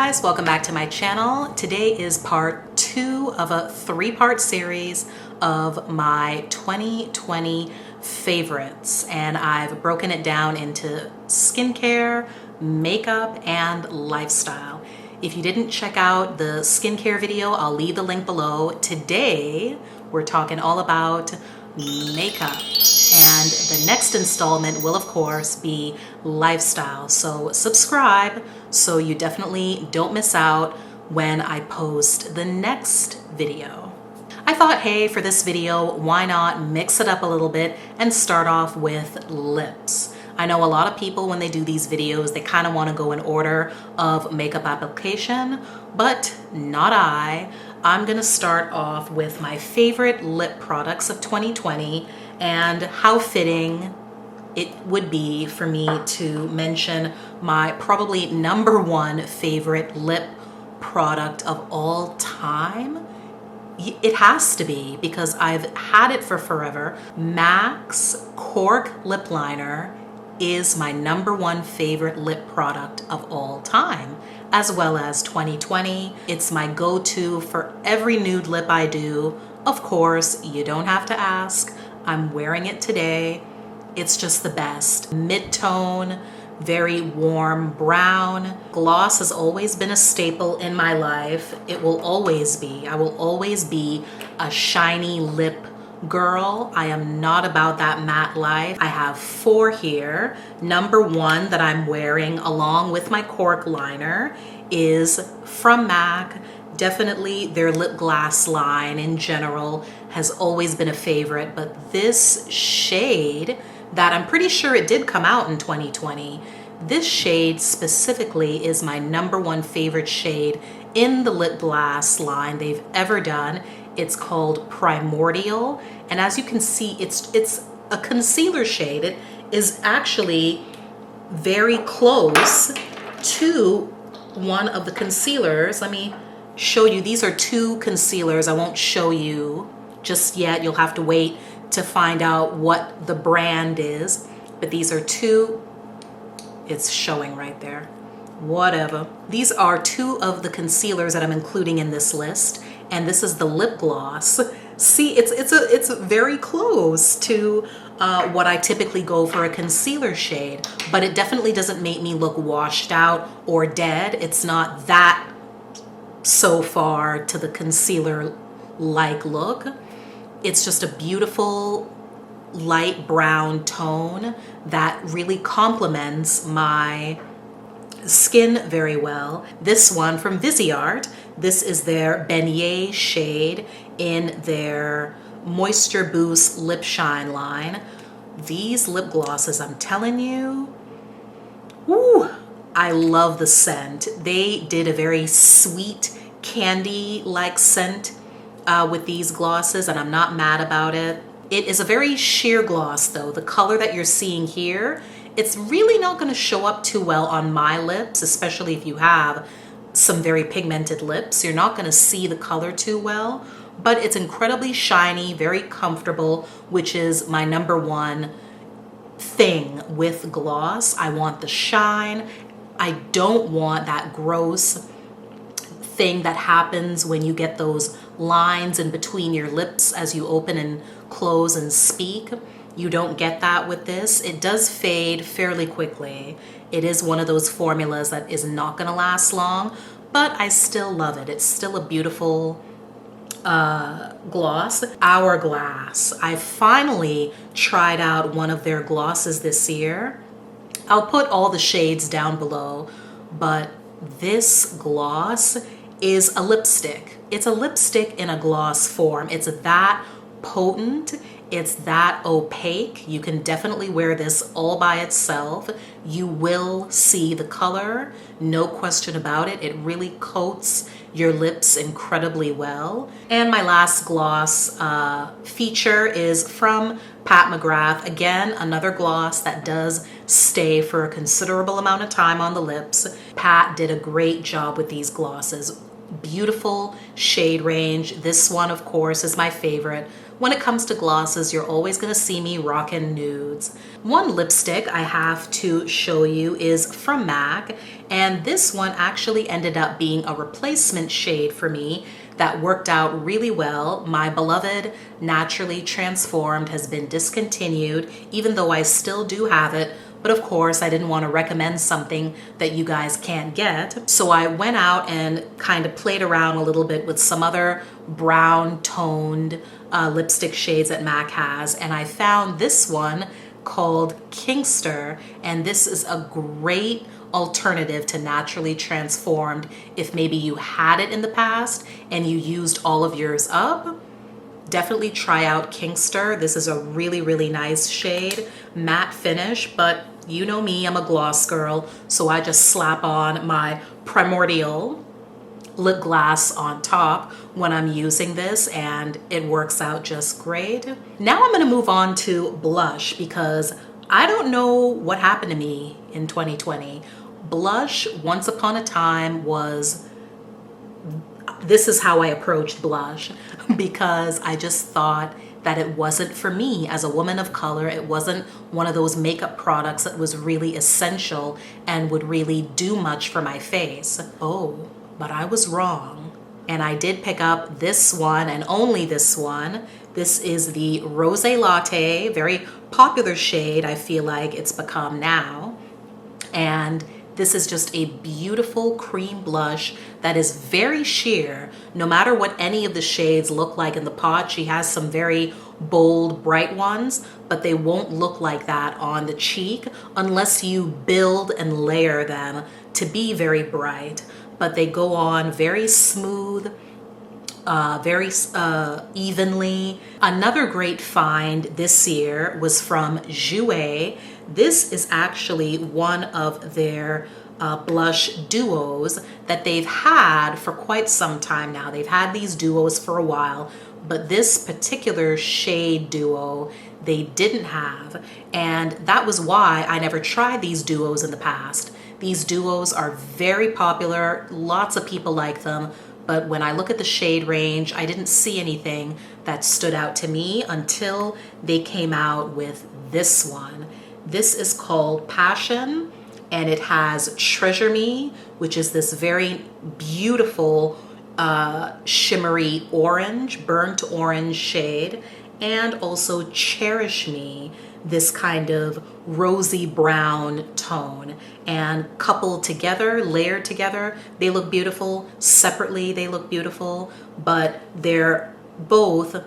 guys, welcome back to my channel. Today is part 2 of a 3-part series of my 2020 favorites, and I've broken it down into skincare, makeup, and lifestyle. If you didn't check out the skincare video, I'll leave the link below. Today we're talking all about makeup, and the next installment will of course be lifestyle, so subscribe so you definitely don't miss out when I post the next video. I thought, hey, for this video, why not mix it up a little bit and start off with lips. I know a lot of people, when they do these videos, they kind of want to go in order of makeup application, but not I. I'm gonna start off with my favorite lip products of 2020 and how fitting it would be for me to mention my probably #1 favorite lip product of all time. It has to be, because I've had it for forever. MAC's Cork lip liner is my #1 favorite lip product of all time, as well as 2020. It's my go-to for every nude lip I do. Of course, you don't have to ask. I'm wearing it today. It's just the best. Mid-tone, very warm brown. Gloss has always been a staple in my life. It will always be. I will always be a shiny lip girl. I am not about that matte life. I have 4 here. #1 that I'm wearing along with my Cork liner is from MAC. Definitely their Lipglass line in general has always been a favorite, but this shade that I'm pretty sure it did come out in 2020, this shade specifically is my #1 favorite shade in the Lipglass line they've ever done. It's called Primordial, and as you can see, it's a concealer shade. It is actually very close to one of the concealers. Let me show you. These are 2 concealers. I won't show you just yet. You'll have to wait to find out what the brand is, but these are 2. It's showing right there. Whatever. These are 2 of the concealers that I'm including in this list, and this is the lip gloss. See, it's very close to what I typically go for a concealer shade, but it definitely doesn't make me look washed out or dead. It's not that so far to the concealer-like look. It's just a beautiful light brown tone that really complements my skin very well. This one from Viseart, this is their Beignet shade in their Moisture Boost Lip Shine line. These lip glosses, I'm telling you, woo, I love the scent. They did a very sweet candy-like scent with these glosses, and I'm not mad about it. It is a very sheer gloss though. The color that you're seeing here, it's really not going to show up too well on my lips, especially if you have some very pigmented lips. You're not going to see the color too well, but it's incredibly shiny, very comfortable, which is my #1 thing with gloss. I want the shine. I don't want that gross thing that happens when you get those lines in between your lips as you open and close and speak. You don't get that with this. It does fade fairly quickly. It is one of those formulas that is not gonna last long, but I still love it. It's still a beautiful gloss. Hourglass. I finally tried out one of their glosses this year. I'll put all the shades down below, but this gloss is a lipstick. It's a lipstick in a gloss form. It's that potent. It's that opaque. You can definitely wear this all by itself. You will see the color, no question about it. It really coats your lips incredibly well. And my last gloss feature is from McGRATH. Again, another gloss that does stay for a considerable amount of time on the lips. Pat did a great job with these glosses. Beautiful shade range. This one, of course, is my favorite. when it comes to glosses, you're always gonna see me rocking nudes. One lipstick I have to show you is from MAC, and this one actually ended up being a replacement shade for me that worked out really well. My beloved Naturally Transformed has been discontinued, even though I still do have it. But of course, I didn't want to recommend something that you guys can't get. So I went out and kind of played around a little bit with some other brown toned lipstick shades that MAC has. And I found this one called Kinkster. And this is a great alternative to Naturally Transformed if maybe you had it in the past and you used all of yours up. Definitely try out Kinkster. This is a really, really nice shade, matte finish, but you know me, I'm a gloss girl, so I just slap on my Primordial lip gloss on top when I'm using this, and it works out just great. Now I'm gonna move on to blush, because I don't know what happened to me in 2020. Blush, once upon a time, this is how I approached blush, because I just thought that it wasn't for me as a woman of color. It wasn't one of those makeup products that was really essential and would really do much for my face. Oh, but I was wrong. And I did pick up this one, and only this one. This is the Rosé Latte, very popular shade, I feel like it's become now. And this is just a beautiful cream blush that is very sheer. No matter what any of the shades look like in the pot, she has some very bold, bright ones, but they won't look like that on the cheek unless you build and layer them to be very bright. But they go on very smooth, very evenly. Another great find this year was from Jouer. This is actually one of their blush duos that they've had for quite some time now. They've had these duos for a while, but this particular shade duo they didn't have, and that was why I never tried these duos in the past. These duos are very popular, lots of people like them, but when I look at the shade range, I didn't see anything that stood out to me until they came out with this one. This is called Passion, and it has Treasure Me, which is this very beautiful shimmery orange, burnt orange shade, and also Cherish Me, this kind of rosy brown tone. And coupled together, layered together, they look beautiful. Separately, they look beautiful, but they're both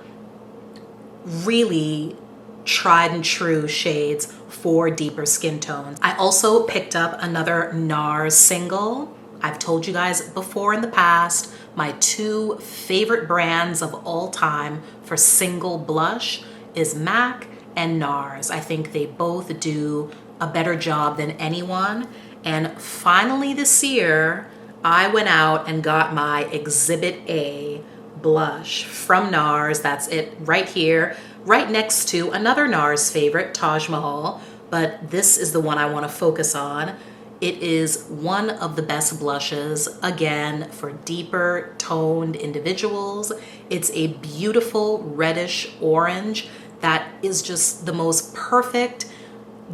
really tried and true shades for deeper skin tones. I also picked up another NARS single. I've told you guys before in the past, my two favorite brands of all time for single blush is MAC and NARS. I think they both do a better job than anyone. And finally this year, I went out and got my Exhibit A blush from NARS. That's it right here, right next to another NARS favorite, Taj Mahal, but this is the one I want to focus on. It is one of the best blushes, again, for deeper toned individuals. It's a beautiful reddish orange that is just the most perfect,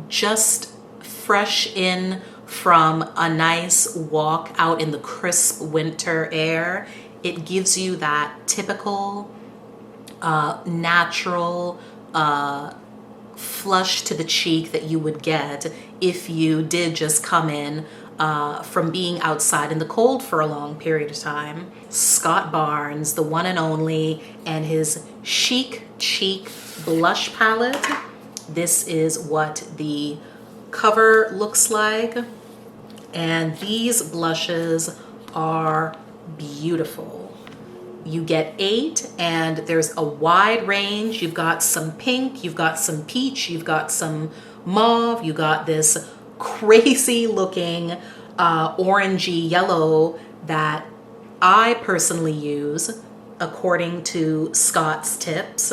just fresh in from a nice walk out in the crisp winter air. It gives you that typical, natural, flush to the cheek that you would get if you did just come in from being outside in the cold for a long period of time. Scott Barnes, the one and only, and his Chic Cheek blush palette. This is what the cover looks like, and these blushes are beautiful. You get 8, and there's a wide range. You've got some pink, you've got some peach, you've got some mauve, you got this crazy looking orangey yellow that I personally use, according to Scott's tips,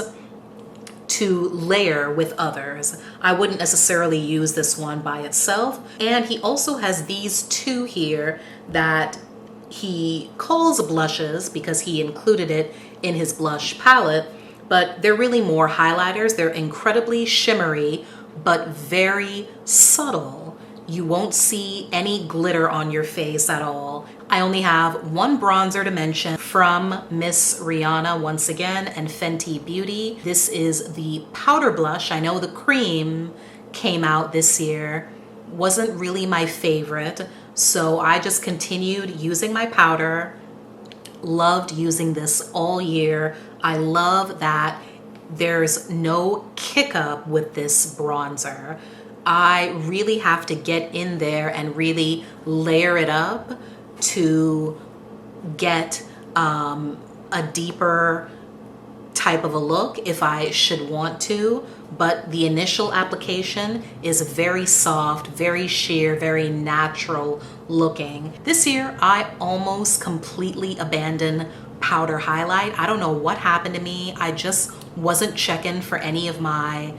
to layer with others. I wouldn't necessarily use this one by itself. And he also has these two here that he calls blushes because he included it in his blush palette, but they're really more highlighters. They're incredibly shimmery, but very subtle. You won't see any glitter on your face at all. I only have one bronzer to mention from Miss Rihanna once again and Fenty Beauty. This is the powder blush. I know the cream came out this year. Wasn't really my favorite, so I just continued using my powder. Loved using this all year. I love that there's no kick up with this bronzer. I really have to get in there and really layer it up to get a deeper type of a look if I should want to, but the initial application is very soft, very sheer, very natural looking. This year I almost completely abandoned powder highlight. I don't know what happened to me. I just wasn't checking for any of my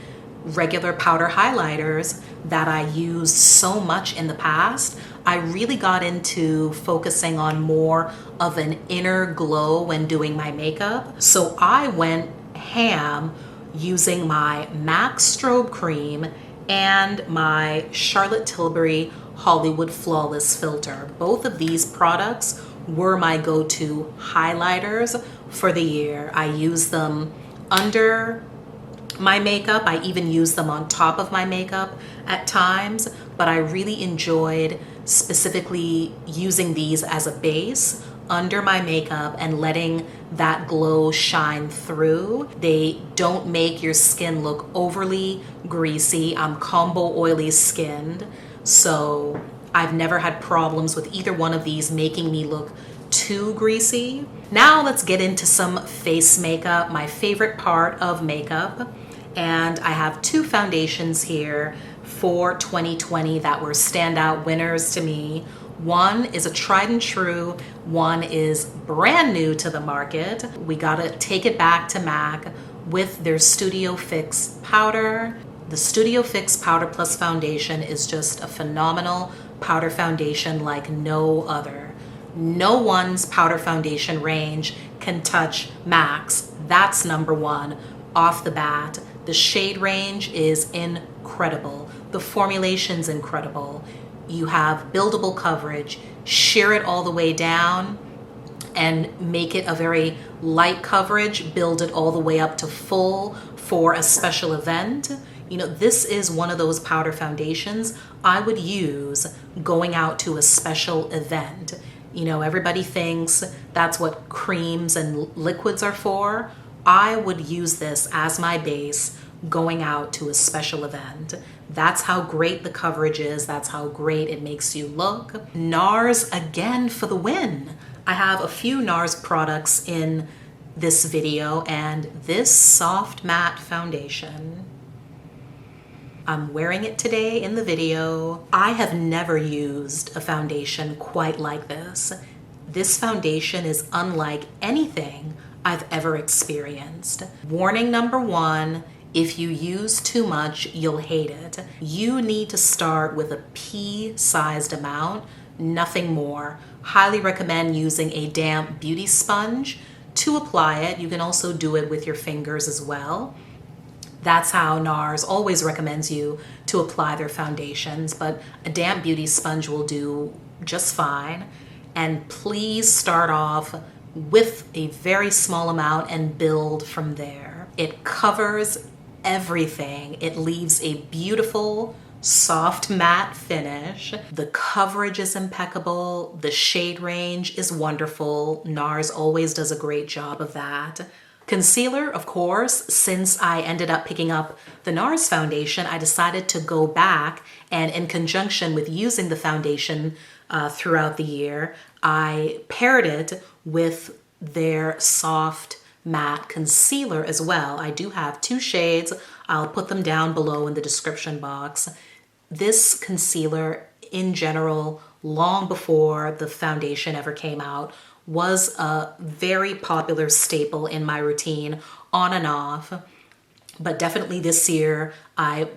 regular powder highlighters that I used so much in the past. I really got into focusing on more of an inner glow when doing my makeup. So I went ham using my MAC Strobe Cream and my Charlotte Tilbury Hollywood Flawless Filter. Both of these products were my go-to highlighters for the year. I use them under my makeup. I even use them on top of my makeup at times, but I really enjoyed specifically using these as a base under my makeup and letting that glow shine through. They don't make your skin look overly greasy. I'm combo oily skinned, so I've never had problems with either one of these making me look too greasy. Now let's get into some face makeup, my favorite part of makeup. And I have two foundations here for 2020 that were standout winners to me. One is a tried and true, one is brand new to the market. We gotta take it back to MAC with their Studio Fix powder. The Studio Fix Powder Plus Foundation is just a phenomenal powder foundation like no other. No one's powder foundation range can touch MAC's. That's number one off the bat. The shade range is incredible. The formulation's incredible. You have buildable coverage, sheer it all the way down and make it a very light coverage, build it all the way up to full for a special event. You know, this is one of those powder foundations I would use going out to a special event. You know, everybody thinks that's what creams and liquids are for. I would use this as my base going out to a special event. That's how great the coverage is. That's how great it makes you look. NARS again for the win. I have a few NARS products in this video, and this soft matte foundation, I'm wearing it today in the video. I have never used a foundation quite like this. This foundation is unlike anything I've ever experienced. Warning number one, if you use too much, you'll hate it. You need to start with a pea-sized amount, nothing more. Highly recommend using a damp beauty sponge to apply it. You can also do it with your fingers as well. That's how NARS always recommends you to apply their foundations, but a damp beauty sponge will do just fine. And please start off with a very small amount and build from there. It covers everything. It leaves a beautiful, soft matte finish. The coverage is impeccable. The shade range is wonderful. NARS always does a great job of that. Concealer, of course, since I ended up picking up the NARS foundation, I decided to go back and in conjunction with using the foundation throughout the year, I paired it with their soft matte concealer as well. I do have two shades. I'll put them down below in the description box. This concealer in general, long before the foundation ever came out, was a very popular staple in my routine on and off, but definitely this year I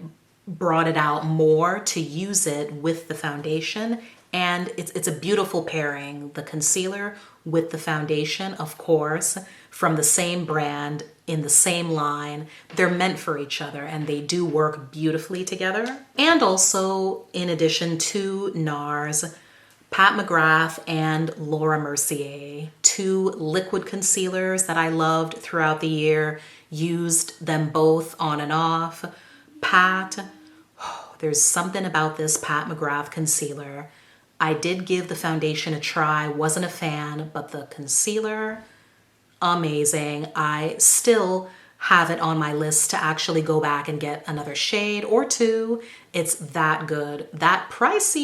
brought it out more to use it with the foundation, and it's a beautiful pairing. The concealer with the foundation, of course, from the same brand, in the same line. They're meant for each other and they do work beautifully together. And also, in addition to NARS, Pat McGrath and Laura Mercier, two liquid concealers that I loved throughout the year, used them both on and off. Pat, there's something about this Pat McGrath concealer. I did give the foundation a try, wasn't a fan, but the concealer, amazing. I still have it on my list to actually go back and get another shade or two. It's that good. That pricey.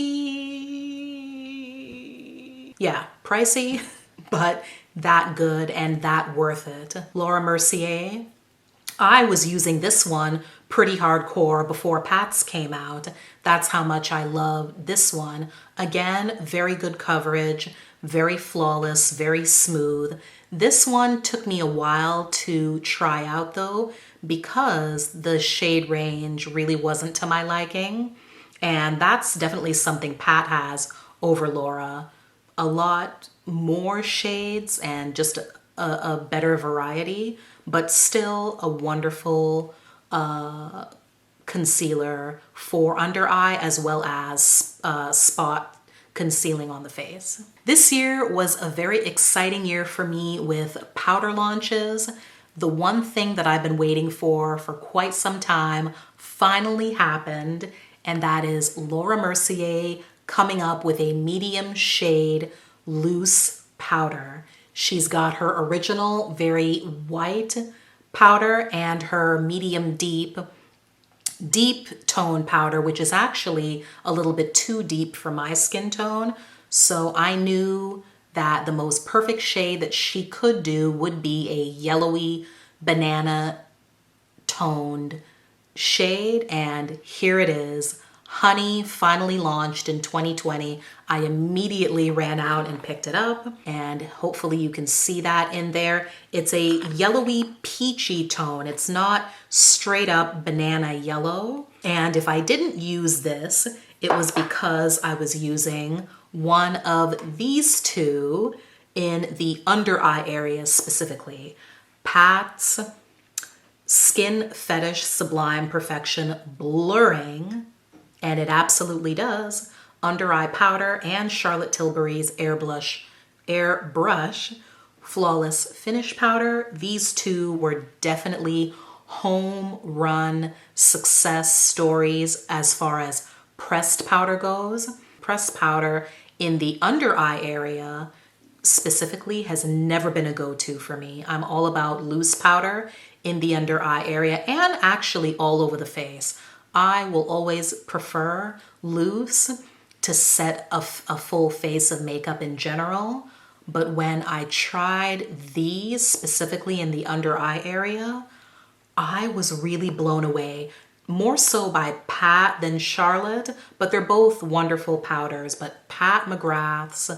Yeah, pricey, but that good and that worth it. Laura Mercier. I was using this one pretty hardcore before Pat's came out. That's how much I love this one. Again, very good coverage, very flawless, very smooth. This one took me a while to try out though, because the shade range really wasn't to my liking. And that's definitely something Pat has over Laura. A lot more shades and just a better variety, but still a wonderful concealer for under eye as well as spot concealing on the face. This year was a very exciting year for me with powder launches. The one thing that I've been waiting for quite some time finally happened, and that is Laura Mercier coming up with a medium shade loose powder. She's got her original very white powder and her medium deep tone powder, which is actually a little bit too deep for my skin tone. So I knew that the most perfect shade that she could do would be a yellowy banana toned shade, and here it is. Honey finally launched in 2020. I immediately ran out and picked it up, and hopefully you can see that in there. It's a yellowy peachy tone. It's not straight up banana yellow. And if I didn't use this, it was because I was using one of these two in the under eye area specifically. Pat's Skin Fetish Sublime Perfection Blurring, and it absolutely does, under eye powder, and Charlotte Tilbury's Airbrush Flawless Finish Powder. These two were definitely home run success stories as far as pressed powder goes. Pressed powder in the under eye area specifically has never been a go-to for me. I'm all about loose powder in the under eye area and actually all over the face. I will always prefer loose to set a full face of makeup in general. But when I tried these specifically in the under eye area, I was really blown away. More so by Pat than Charlotte, but they're both wonderful powders. But Pat McGrath's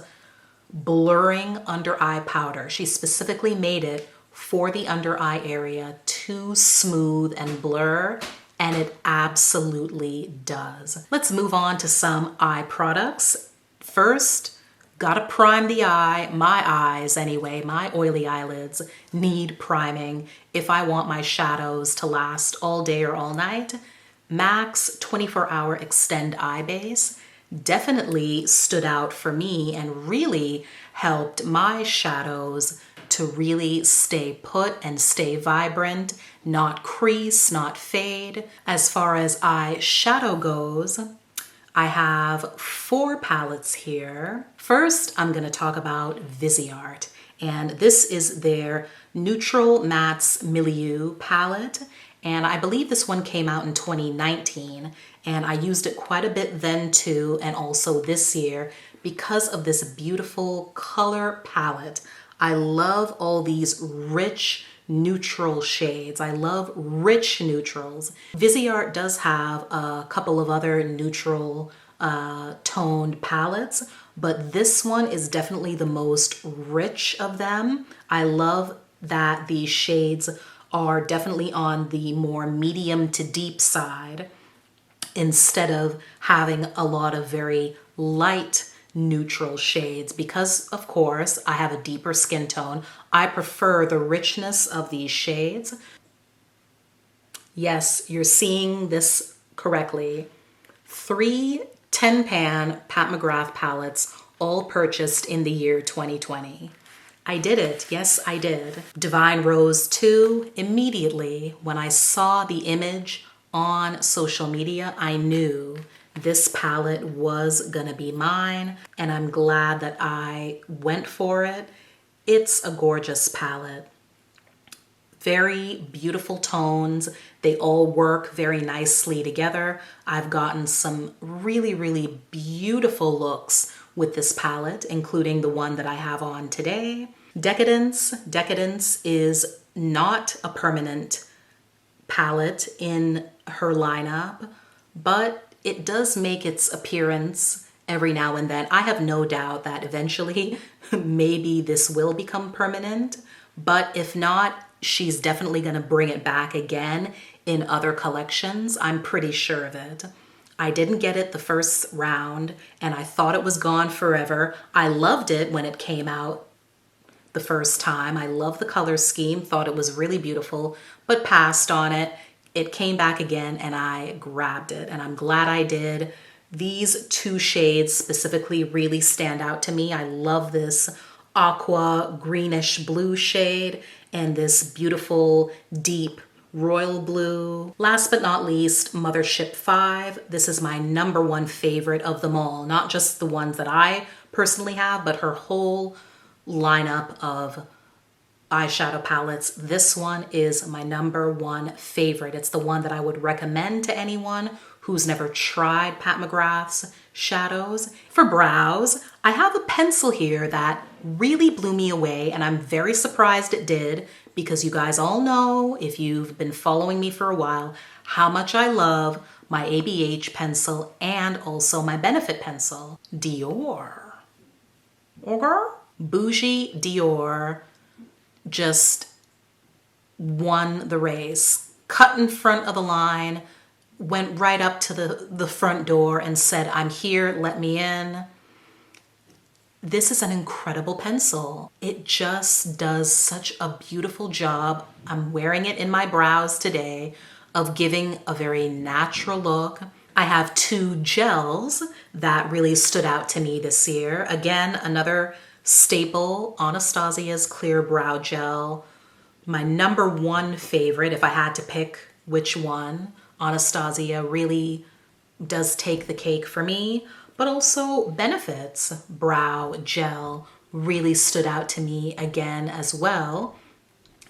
blurring under eye powder, she specifically made it for the under eye area to smooth and blur, and it absolutely does. Let's move on to some eye products. First, gotta prime the eye. My eyes anyway, my oily eyelids need priming if I want my shadows to last all day or all night. MAC's 24-hour Extend Eye Base definitely stood out for me and really helped my shadows to really stay put and stay vibrant, not crease, not fade. As far as eyeshadow goes, I have 4 palettes here. First, I'm gonna talk about Viseart, and this is their Neutral Mattes Milieu palette, and I believe this one came out in 2019, and I used it quite a bit then too, and also this year, because of this beautiful color palette. I love all these rich neutral shades. I love rich neutrals. Viseart does have a couple of other neutral toned palettes, but this one is definitely the most rich of them. I love that these shades are definitely on the more medium to deep side instead of having a lot of very light neutral shades because, of course, I have a deeper skin tone. I prefer the richness of these shades. Yes, you're seeing this correctly. 3 10-pan Pat McGrath palettes, all purchased in the year 2020. I did it. Yes, I did. Divine Rose 2, immediately when I saw the image on social media, I knew this palette was gonna be mine, and I'm glad that I went for it. It's a gorgeous palette. Very beautiful tones. They all work very nicely together. I've gotten some really, really beautiful looks with this palette, including the one that I have on today. Decadence. Decadence is not a permanent palette in her lineup, but it does make its appearance every now and then. I have no doubt that eventually maybe this will become permanent, but if not, she's definitely gonna bring it back again in other collections. I'm pretty sure of it. I didn't get it the first round and I thought it was gone forever. I loved it when it came out the first time. I love the color scheme, thought it was really beautiful, but passed on it. It came back again and I grabbed it, and I'm glad I did. These 2 shades specifically really stand out to me. I love this aqua greenish blue shade and this beautiful deep royal blue. Last but not least, Mothership 5. This is my #1 favorite of them all, not just the ones that I personally have, but her whole lineup of eyeshadow palettes. This one is my #1 favorite. It's the one that I would recommend to anyone who's never tried Pat McGrath's shadows. For brows, I have a pencil here that really blew me away, and I'm very surprised it did, because you guys all know, if you've been following me for a while, how much I love my ABH pencil and also my Benefit pencil. Dior. Okay. Bougie Dior just won the race. Cut in front of the line, went right up to the front door and said, "I'm here, let me in." This is an incredible pencil. It just does such a beautiful job. I'm wearing it in my brows today of giving a very natural look. I have 2 gels that really stood out to me this year. Again, another staple, Anastasia's Clear Brow Gel. My #1 favorite, if I had to pick which one, Anastasia really does take the cake for me, but also Benefit's Brow Gel really stood out to me again as well.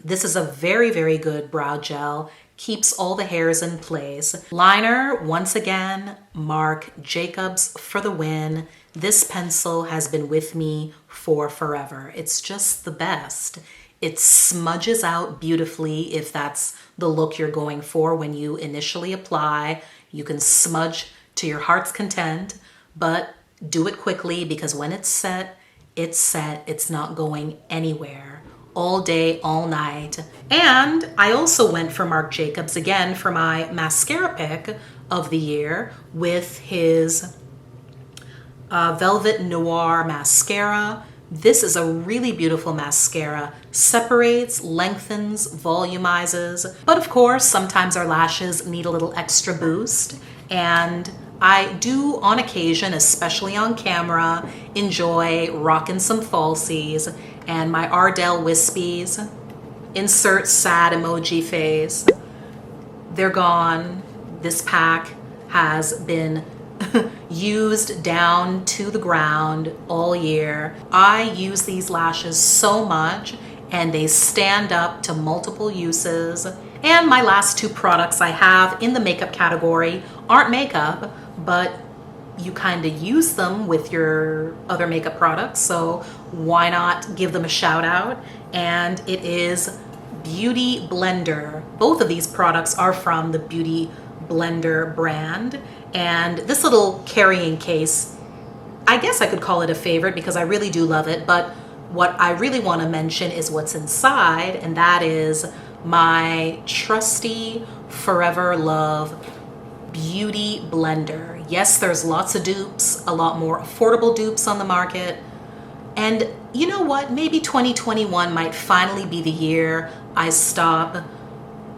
This is a very, very good brow gel, keeps all the hairs in place. Liner, once again, Marc Jacobs for the win. This pencil has been with me for forever. It's just the best. It smudges out beautifully if that's the look you're going for when you initially apply. You can smudge to your heart's content, but do it quickly because when it's set, it's set. It's not going anywhere. All day, all night. And I also went for Marc Jacobs again for my mascara pick of the year with his Velvet Noir mascara. This is a really beautiful mascara. Separates, lengthens, volumizes. But of course, sometimes our lashes need a little extra boost. And I do, on occasion, especially on camera, enjoy rocking some falsies. And my Ardell Wispies, insert sad emoji face. They're gone. This pack has been used down to the ground all year. I use these lashes so much and they stand up to multiple uses. And my last 2 products I have in the makeup category aren't makeup, but you kind of use them with your other makeup products, so why not give them a shout out? And it is Beauty Blender. Both of these products are from the Beauty Blender brand. And this little carrying case, I guess I could call it a favorite because I really do love it, but what I really want to mention is what's inside, and that is my trusty Forever Love beauty blender. Yes, there's lots of dupes, a lot more affordable dupes on the market. And you know what? Maybe 2021 might finally be the year I stop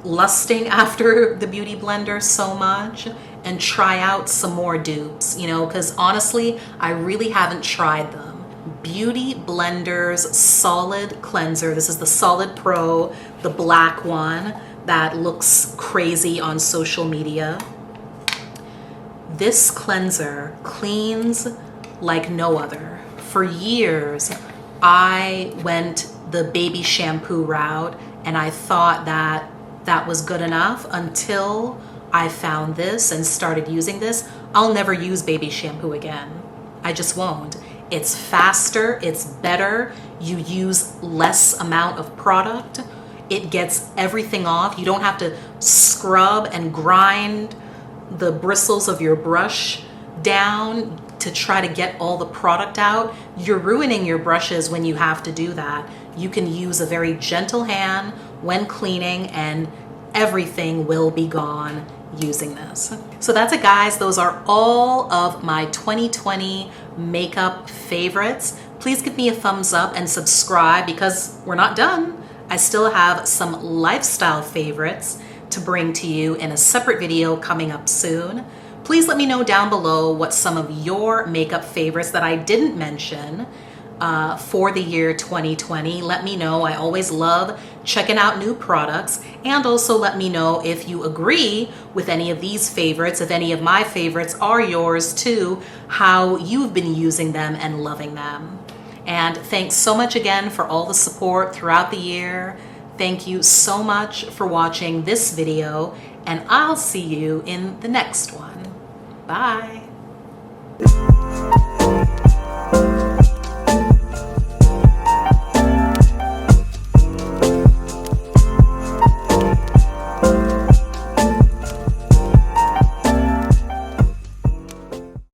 lusting after the beauty blender so much and try out some more dupes, you know, because honestly, I really haven't tried them. Beauty Blender's Solid Cleanser. This is the Solid Pro, the black one that looks crazy on social media. This cleanser cleans like no other. For years, I went the baby shampoo route and I thought that that was good enough until I found this and started using this. I'll never use baby shampoo again. I just won't. It's faster, it's better, you use less amount of product, it gets everything off. You don't have to scrub and grind the bristles of your brush down to try to get all the product out. You're ruining your brushes when you have to do that. You can use a very gentle hand when cleaning and everything will be gone using this. So that's it, guys. Those are all of my 2020 makeup favorites. Please give me a thumbs up and subscribe because we're not done. I still have some lifestyle favorites to bring to you in a separate video coming up soon. Please let me know down below what some of your makeup favorites that I didn't mention for the year 2020. Let me know. I always love checking out new products, and also let me know if you agree with any of these favorites, if any of my favorites are yours too, how you've been using them and loving them. And thanks so much again for all the support throughout the year. Thank you so much for watching this video, and I'll see you in the next one. Bye.